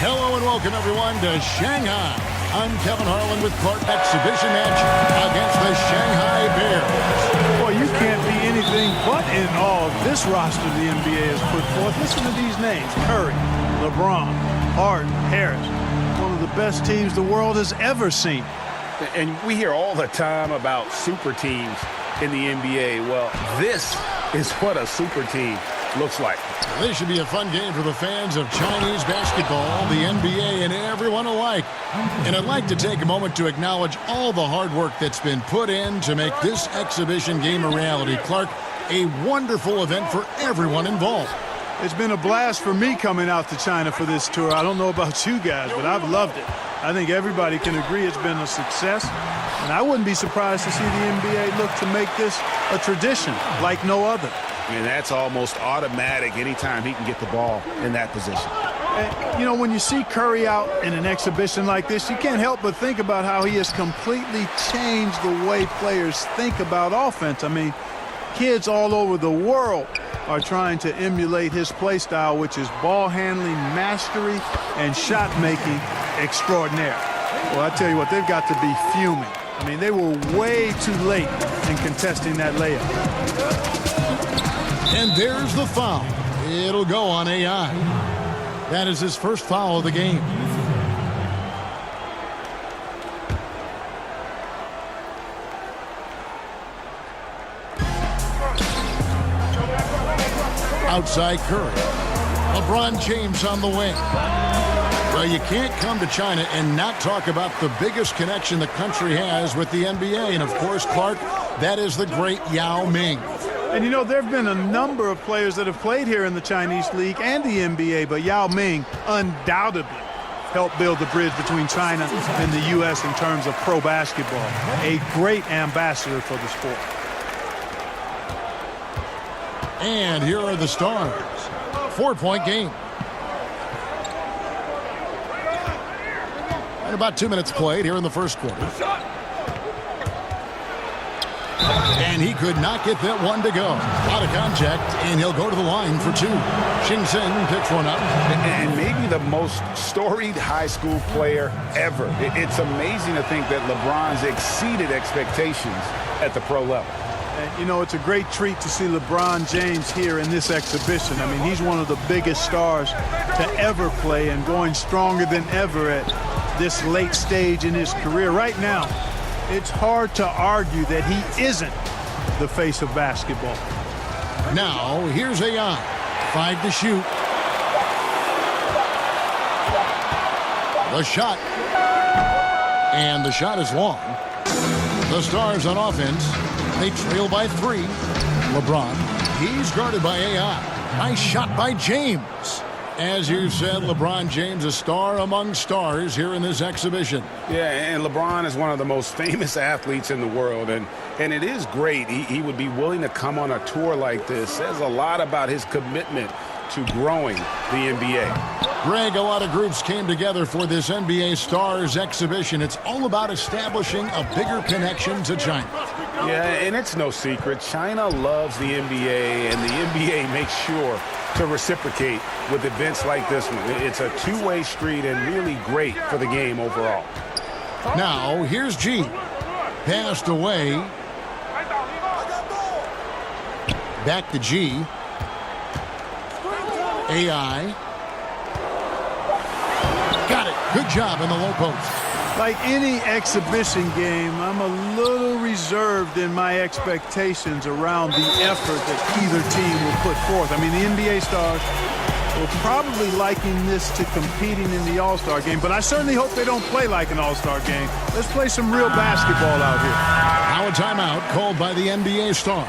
Hello and welcome everyone to Shanghai. I'm Kevin Harlan with Clark exhibition match against the Shanghai Bears. Boy, you can't be anything but in awe of this roster the NBA has put forth. Listen to these names: Curry, LeBron, Harden, Harris. One of the best teams the world has ever seen. And we hear all the time about super teams in the NBA. Well, this is what a super team looks like. This should be a fun game for the fans of Chinese basketball, the NBA, and everyone alike. And I'd like to take a moment to acknowledge all the hard work that's been put in to make this exhibition game a reality. Clark, a wonderful event for everyone involved. It's been a blast for me coming out to China for this tour. I don't know about you guys, but I've loved it. I think everybody can agree it's been a success. And I wouldn't be surprised to see the NBA look to make this a tradition like no other. And that's almost automatic anytime he can get the ball in that position. And, you know, when you see Curry out in an exhibition like this, you can't help but think about how he has completely changed the way players think about offense. I mean, kids all over the world are trying to emulate his play style, which is ball handling, mastery, and shot making extraordinaire. Well, I tell you what, they've got to be fuming. I mean, they were way too late in contesting that layup. And there's the foul. It'll go on AI. That is his first foul of the game. Outside Curry. LeBron James on the wing. Well, you can't come to China and not talk about the biggest connection the country has with the NBA. And, of course, Clark, that is the great Yao Ming. And, you know, there have been a number of players that have played here in the Chinese League and the NBA, but Yao Ming undoubtedly helped build the bridge between China and the U.S. in terms of pro basketball. A great ambassador for the sport. And here are the Stars. 4-point game. And about 2 minutes played here in the first quarter. And he could not get that one to go. Out of contact, and he'll go to the line for two. Xing picks one up. And maybe the most storied high school player ever. It's amazing to think that LeBron's exceeded expectations at the pro level. And, you know, it's a great treat to see LeBron James here in this exhibition. I mean, he's one of the biggest stars to ever play and going stronger than ever at this late stage in his career. Right now, it's hard to argue that he isn't the face of basketball. Now, here's AI. 5 to shoot. The shot. And the shot is long. The Stars on offense. They trail by 3. LeBron. He's guarded by AI. Nice shot by James. As you said, LeBron James, a star among stars here in this exhibition. Yeah, and LeBron is one of the most famous athletes in the world, and it is great. He would be willing to come on a tour like this. Says a lot about his commitment to growing the NBA. Greg, a lot of groups came together for this NBA Stars exhibition. It's all about establishing a bigger connection to China. Yeah, and it's no secret. China loves the NBA, and the NBA makes sure to reciprocate with events like this one. It's a two-way street and really great for the game overall. Now, here's G. Passed away. Back to G. AI. Got it. Good job in the low post. Like any exhibition game, I'm a little reserved in my expectations around the effort that either team will put forth. I mean, the NBA Stars will probably liken this to competing in the All-Star game, but I certainly hope they don't play like an All-Star game. Let's play some real basketball out here. Now a timeout called by the NBA Stars.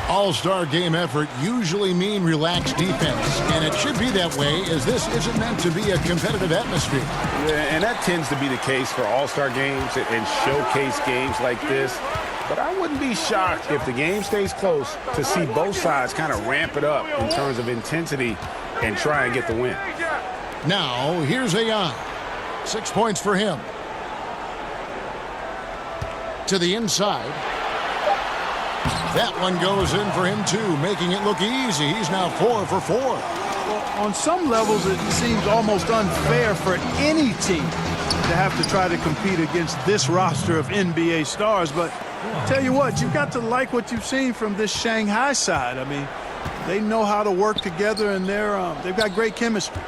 All-Star game effort usually mean relaxed defense, and it should be that way as this isn't meant to be a competitive atmosphere. Yeah, and that tends to be the case for All-Star games and showcase games like this. But I wouldn't be shocked if the game stays close to see both sides kind of ramp it up in terms of intensity and try and get the win. Now, here's AI. 6 points for him. To the inside. That one goes in for him, too, making it look easy. He's now 4 for 4. Well, on some levels, it seems almost unfair for any team to have to try to compete against this roster of NBA stars. But tell you what, you've got to like what you've seen from this Shanghai side. I mean, they know how to work together, and they've got great chemistry.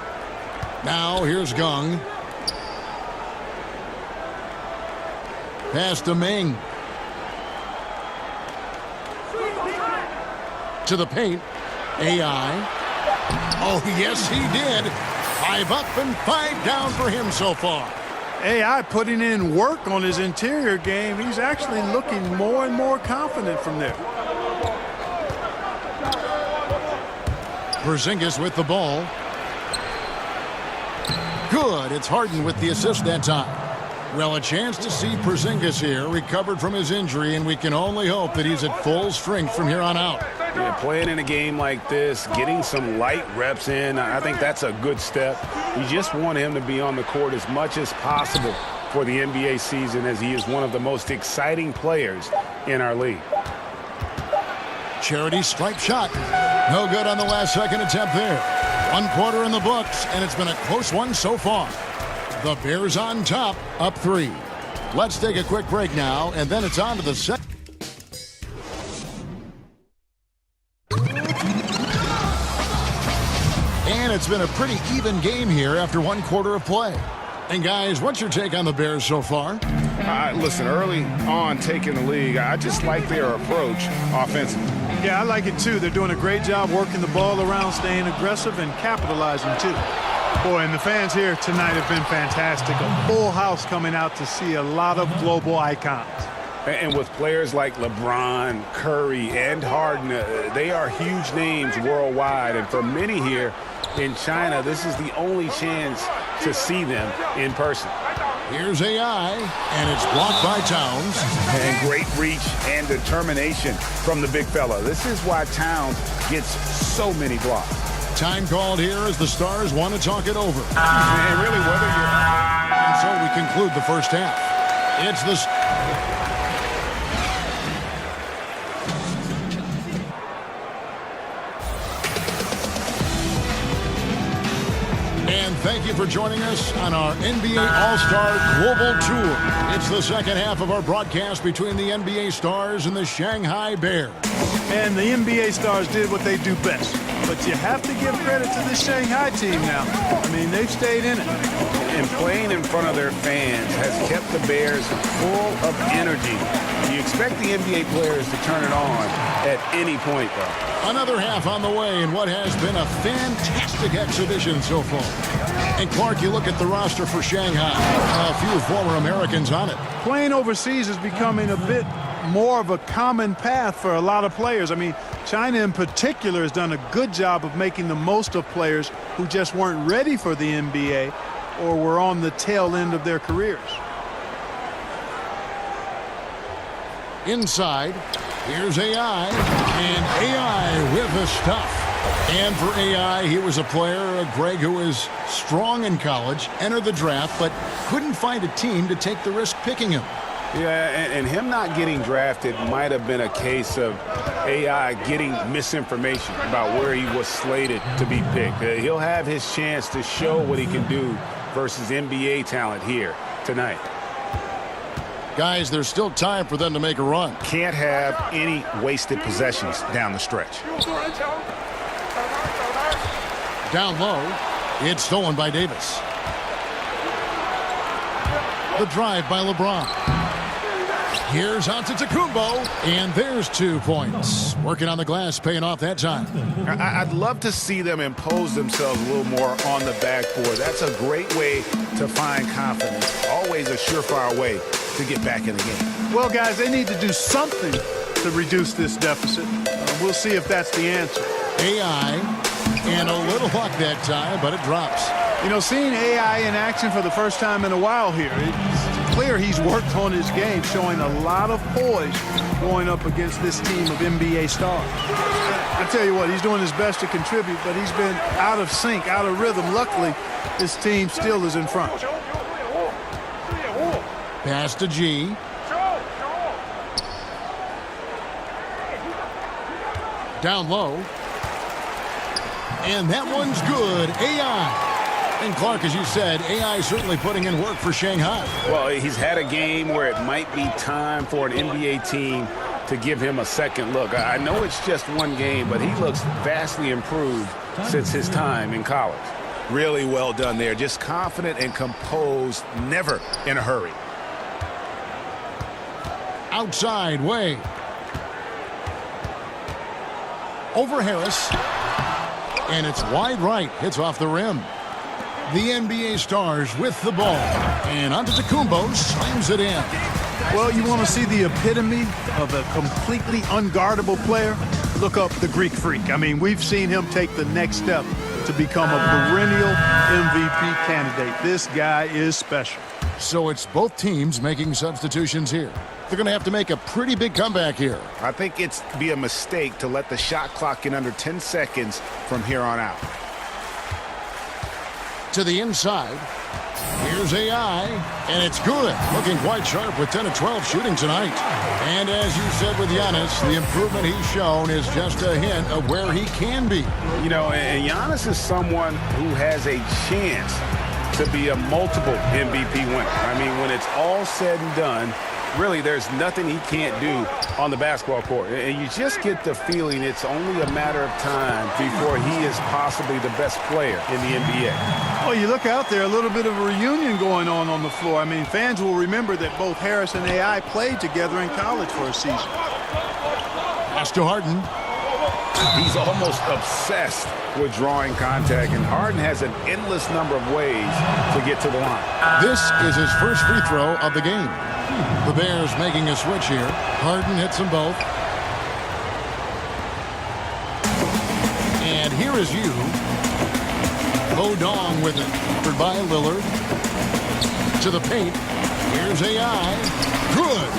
Now here's Gong. Pass to Ming. To the paint. AI. Oh, yes, he did. 5 up and 5 down for him so far. AI putting in work on his interior game. He's actually looking more and more confident from there. Porzingis with the ball. Good. It's Harden with the assist that time. Well, a chance to see Porzingis here, recovered from his injury, and we can only hope that he's at full strength from here on out. Yeah, playing in a game like this, getting some light reps in, I think that's a good step. You just want him to be on the court as much as possible for the NBA season, as he is one of the most exciting players in our league. Charity stripe shot. No good on the last second attempt there. 1 quarter in the books, and it's been a close one so far. The Bears on top, up 3. Let's take a quick break now, and then it's on to the second. And it's been a pretty even game here after 1 quarter of play. And guys, what's your take on the Bears so far? Listen, early on taking the league, I just like their approach offensively. Yeah, I like it too. They're doing a great job working the ball around, staying aggressive, and capitalizing too. Boy, and the fans here tonight have been fantastic. A full house coming out to see a lot of global icons. And with players like LeBron, Curry, and Harden, they are huge names worldwide. And for many here in China, this is the only chance to see them in person. Here's AI, and it's blocked by Towns. And great reach and determination from the big fella. This is why Towns gets so many blocks. Time called here as the Stars want to talk it over. And really, whether you're... And so we conclude the first half. It's the... And thank you for joining us on our NBA All-Star Global Tour. It's the second half of our broadcast between the NBA Stars and the Shanghai Bears. And the NBA Stars did what they do best. But you have to give credit to this Shanghai team now. I mean, they've stayed in it. And playing in front of their fans has kept the Bears full of energy. You expect the NBA players to turn it on at any point, though. Another half on the way in what has been a fantastic exhibition so far. And Clark, you look at the roster for Shanghai. A few former Americans on it. Playing overseas is becoming a bit more of a common path for a lot of players. I mean, China in particular has done a good job of making the most of players who just weren't ready for the NBA or were on the tail end of their careers. Inside, here's AI, and AI with the stuff. And for AI, he was a player, Greg, who was strong in college, entered the draft, but couldn't find a team to take the risk picking him. Yeah, and him not getting drafted might have been a case of AI getting misinformation about where he was slated to be picked. He'll have his chance to show what he can do versus NBA talent here tonight. Guys, there's still time for them to make a run. Can't have any wasted possessions down the stretch. Down low, it's stolen by Davis. The drive by LeBron. Here's Antetokounmpo, and there's 2 points. Working on the glass, paying off that time. I'd love to see them impose themselves a little more on the backboard. That's a great way to find confidence. Always a surefire way to get back in the game. Well, guys, they need to do something to reduce this deficit. We'll see if that's the answer. AI, and a little luck that time, but it drops. You know, seeing AI in action for the first time in a while here, it's clear he's worked on his game, showing a lot of poise going up against this team of NBA stars. I tell you what, he's doing his best to contribute, but he's been out of sync, out of rhythm. Luckily, this team still is in front. Pass to G. Down low. And that one's good. AI. And Clark, as you said, AI certainly putting in work for Shanghai. Well, he's had a game where it might be time for an NBA team to give him a second look. I know it's just one game, but he looks vastly improved since his time in college. Really well done there. Just confident and composed, never in a hurry. Outside, Way. Over Harris. And it's wide right. Hits off the rim. The NBA Stars with the ball. And Antetokounmpo slams it in. Well, you want to see the epitome of a completely unguardable player? Look up the Greek Freak. I mean, we've seen him take the next step to become a perennial MVP candidate. This guy is special. So it's both teams making substitutions here. They're going to have to make a pretty big comeback here. I think it's be a mistake to let the shot clock get under 10 seconds from here on out. To the inside. Here's AI, and it's good. Looking quite sharp with 10 of 12 shooting tonight. And as you said with Giannis, the improvement he's shown is just a hint of where he can be. You know, and Giannis is someone who has a chance to be a multiple MVP winner. I mean, when it's all said and done, really, there's nothing he can't do on the basketball court. And you just get the feeling it's only a matter of time before he is possibly the best player in the NBA. Well, you look out there, a little bit of a reunion going on the floor. I mean, fans will remember that both Harris and AI played together in college for a season. Pass to Harden. He's almost obsessed with drawing contact, and Harden has an endless number of ways to get to the line. This is his first free throw of the game. The Bears making a switch here. Harden hits them both. And here is you. Bodong with it. Covered by Lillard. To the paint. Here's AI. Good.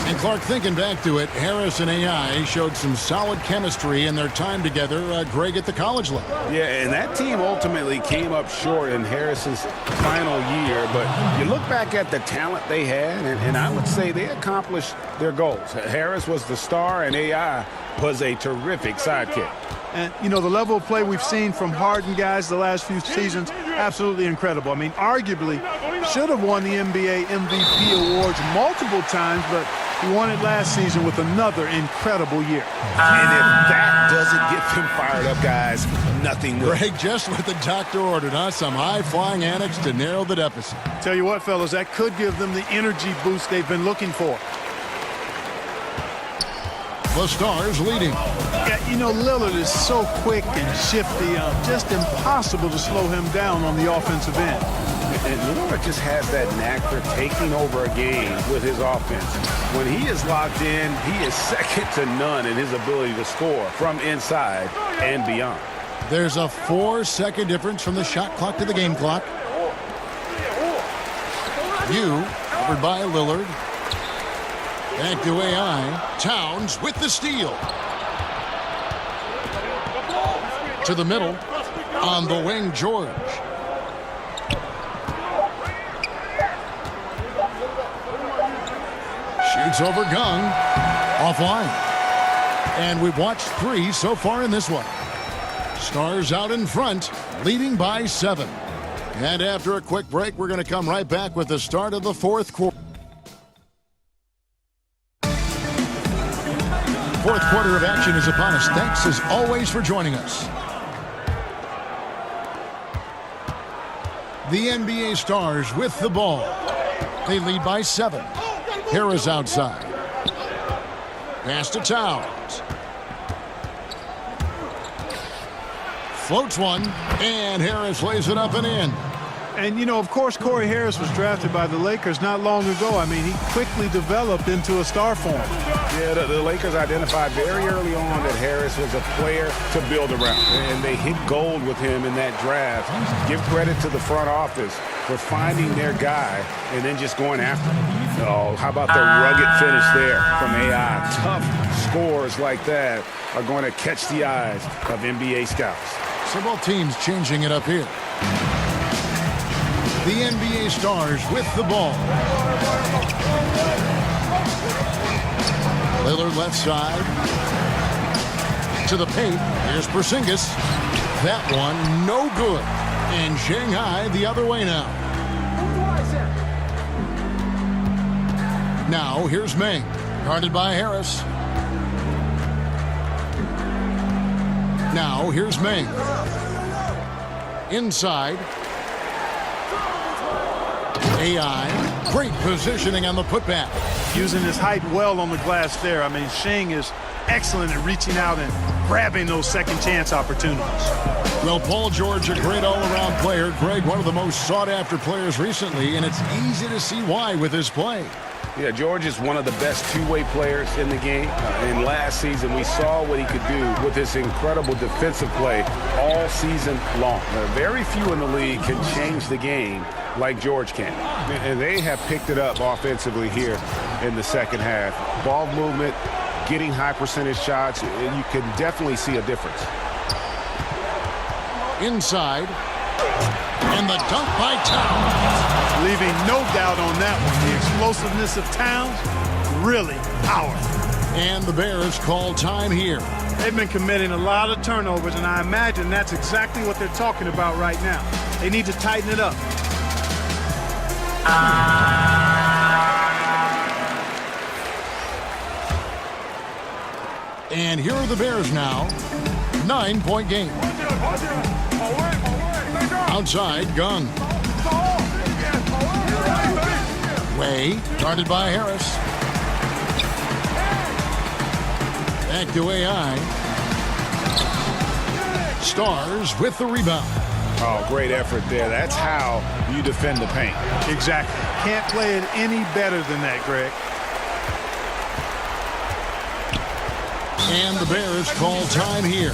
And Clark, thinking back to it, Harris and AI showed some solid chemistry in their time together, Greg, at the college level. Yeah, and that team ultimately came up short in Harris's final year. But you look back at the talent they had, and I would say they accomplished their goals. Harris was the star, and AI was a terrific sidekick. And, you know, the level of play we've seen from Harden guys the last few seasons, absolutely incredible. I mean, arguably should have won the NBA MVP awards multiple times, but he won it last season with another incredible year. And if that doesn't get them fired up, guys, nothing will. Greg, just what the doctor ordered, huh? Some high-flying antics to narrow the deficit. Tell you what, fellas, that could give them the energy boost they've been looking for. The Stars leading. Yeah, you know, Lillard is so quick and shifty, just impossible to slow him down on the offensive end. And Lillard just has that knack for taking over a game with his offense. When he is locked in, he is second to none in his ability to score from inside and beyond. There's a 4-second difference from the shot clock to the game clock. Covered by Lillard. Back to AI. Towns with the steal. To the middle. On the wing, George. Shoots over Gung. Offline. And we've watched 3 so far in this one. Stars out in front, leading by 7. And after a quick break, we're going to come right back with the start of the 4th quarter. 4th quarter of action is upon us. Thanks as always for joining us. The NBA Stars with the ball. They lead by 7. Harris outside. Pass to Towns. Floats one, and Harris lays it up and in. And, you know, of course, Corey Harris was drafted by the Lakers not long ago. I mean, he quickly developed into a star form. Yeah, the Lakers identified very early on that Harris was a player to build around, and they hit gold with him in that draft. Give credit to the front office for finding their guy and then just going after him. Oh, how about the rugged finish there from AI? Tough scores like that are going to catch the eyes of NBA scouts. So both teams changing it up here. The NBA Stars with the ball. Lillard left side. To the paint. Here's Porzingis. That one no good. And Shanghai the other way now. Now here's Meng, guarded by Harris. Now here's Meng. Inside. AI, great positioning on the putback. Using his height well on the glass there. I mean, Shing is excellent at reaching out and grabbing those second chance opportunities. Well, Paul George, a great all-around player. Greg, one of the most sought-after players recently, and it's easy to see why with his play. Yeah, George is one of the best two-way players in the game. And last season, we saw what he could do with this incredible defensive play all season long. Very few in the league can change the game like George can. And they have picked it up offensively here in the second half. Ball movement, getting high percentage shots, and you can definitely see a difference. Inside. And the dunk by Towns. Leaving no doubt on that one. The explosiveness of Towns, really powerful. And the Bears call time here. They've been committing a lot of turnovers, and I imagine that's exactly what they're talking about right now. They need to tighten it up. And here are the Bears now. 9-point game. Outside, Gunn. Way, guarded by Harris. Back to AI. Stars with the rebound. Oh, great effort there. That's how you defend the paint. Exactly. Can't play it any better than that, Greg. And the Bears call time here.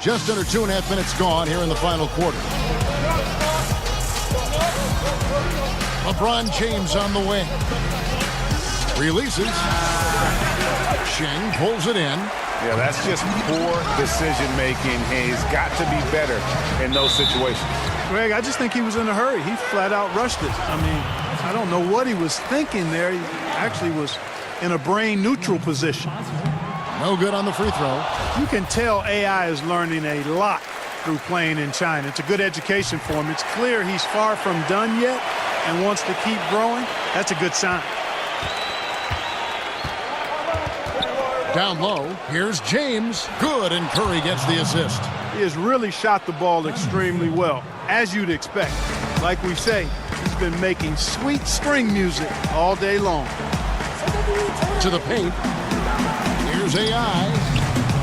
Just under 2.5 minutes gone here in the final quarter. LeBron James on the wing. Releases. Sheng pulls it in. Yeah, that's just poor decision-making. He's got to be better in those situations. Greg, I just think he was in a hurry. He flat out rushed it. I mean, I don't know what he was thinking there. He actually was in a brain-neutral position. No good on the free throw. You can tell AI is learning a lot through playing in China. It's a good education for him. It's clear he's far from done yet and wants to keep growing. That's a good sign. Down low, here's James. Good, and Curry gets the assist. He has really shot the ball extremely well, as you'd expect. Like we say, he's been making sweet string music all day long. To the paint. Here's AI.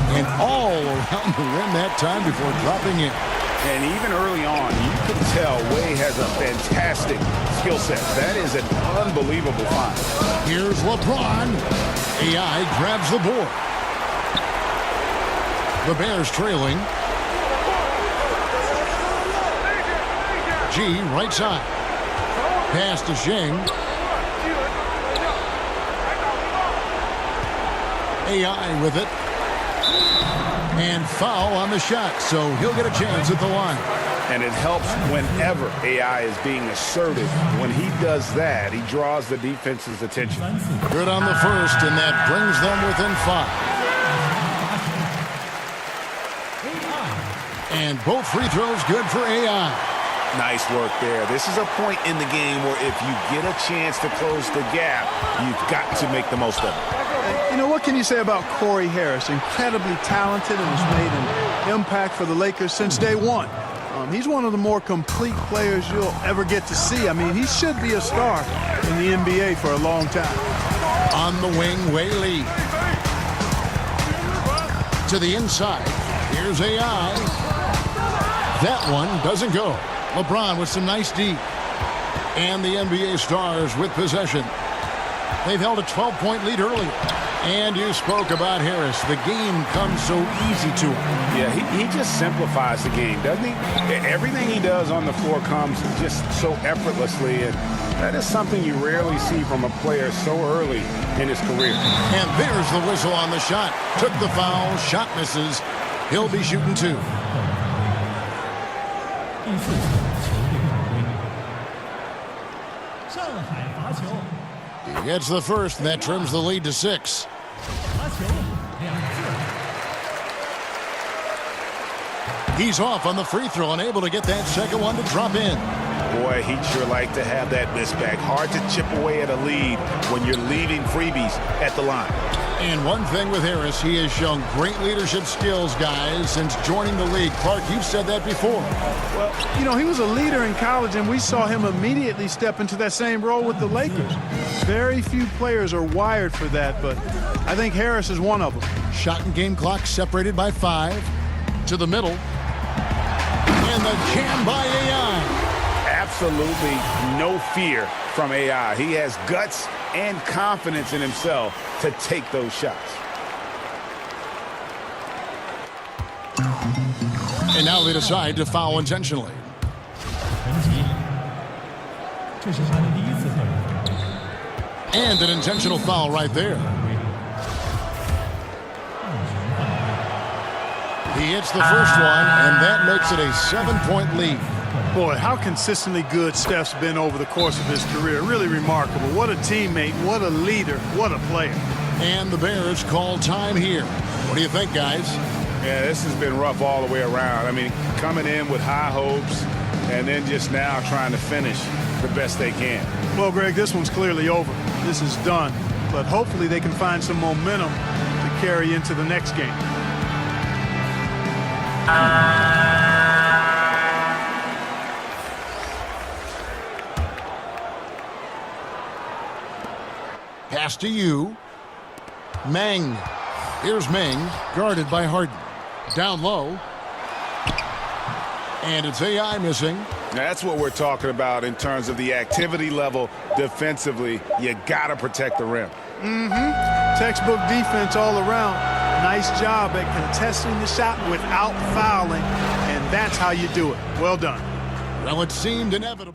And all around the rim that time before dropping in. And even early on, you can tell Wei has a fantastic skill set. That is an unbelievable find. Here's LeBron. AI grabs the board. The Bears trailing. G right side. Pass to Sheng. AI with it. And foul on the shot, so he'll get a chance at the line. And it helps whenever AI is being assertive. When he does that, he draws the defense's attention. Good on the first, and that brings them within 5. And both free throws good for AI. Nice work there. This is a point in the game where if you get a chance to close the gap, you've got to make the most of it. You know, what can you say about Corey Harris? Incredibly talented and has made an impact for the Lakers since day one. He's one of the more complete players you'll ever get to see. I mean, he should be a star in the NBA for a long time. On the wing, Whaley. To the inside. Here's AI. That one doesn't go. LeBron with some nice D. And the NBA Stars with possession. They've held a 12-point lead earlier. And you spoke about Harris. The game comes so easy to him. Yeah, he just simplifies the game, doesn't he? Everything he does on the floor comes just so effortlessly, and that is something you rarely see from a player so early in his career. And there's the whistle on the shot. Took the foul, shot misses. He'll be shooting two. He gets the first, and that trims the lead to 6. He's off on the free throw, unable to get that second one to drop in. Boy, he'd sure like to have that misback. Hard to chip away at a lead when you're leaving freebies at the line. And one thing with Harris, he has shown great leadership skills, guys, since joining the league. Clark, you've said that before. Well, you know, he was a leader in college, and we saw him immediately step into that same role with the Lakers. Very few players are wired for that, but I think Harris is one of them. Shot and game clock separated by 5. To the middle. And the jam by AI. Absolutely no fear from AI. He has guts and confidence in himself to take those shots. And now they decide to foul intentionally. And an intentional foul right there. He hits the first one, and that makes it a 7-point lead. Boy, how consistently good Steph's been over the course of his career. Really remarkable. What a teammate, what a leader, what a player. And the Bears call time here. What do you think, guys? Yeah, this has been rough all the way around. I mean, coming in with high hopes and then just now trying to finish the best they can. Well, Greg, this one's clearly over. This is done. But hopefully they can find some momentum to carry into the next game. Pass to you. Meng. Here's Meng, guarded by Harden. Down low. And it's AI missing. That's what we're talking about in terms of the activity level defensively. You got to protect the rim. Textbook defense all around. Nice job at contesting the shot without fouling, and that's how you do it. Well done. Well, it seemed inevitable.